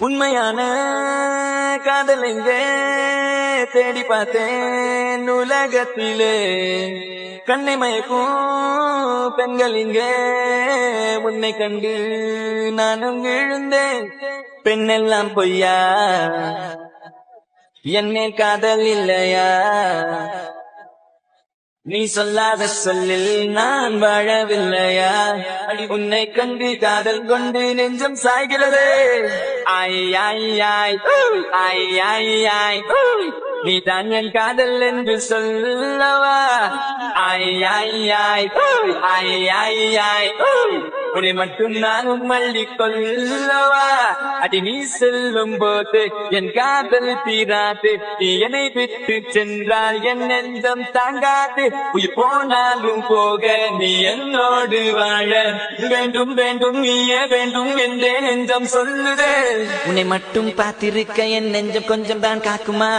உண்மையான காதல் எங்கே தேடி பார்த்தேன் உலகத்திலே. கண்ணை மயக்கும் பெண்கள் இங்கே உன்னை கண்டு நானும் எழுந்தேன். பெண்ணெல்லாம் பொய்யா, என்னே காதல் இல்லையா? நீ சொல்லாத சொல்லில் நான் வாழவில்லையா? உன்னை கண்டு காதல் கொண்டு நெஞ்சம் சாய்கிறது. ஆய் ஆய் ஆய் ஆய் ஆய் ஆய் நீ தான் என் காதல் என்று சொல்லவா? ஆய் ஆய் ஆய் ஆய் ஆய் ஆய் உன்னை மட்டும் நானும் மல்லிக் கொள்ளவா? அடி நீ செல்லும் போது என் காதல் தீராது. நீ என்னை விட்டு சென்றால் என் நெஞ்சம் தாங்காது. உயிர் போனாலும் போக நீ என்னோடு வாழ வேண்டும் வேண்டும் நீயே வேண்டும் என்றே நெஞ்சம் சொல்லுதே. உன்னை மட்டும் பார்த்திருக்க என் நெஞ்சம் கொஞ்சம் தான் காக்குமா?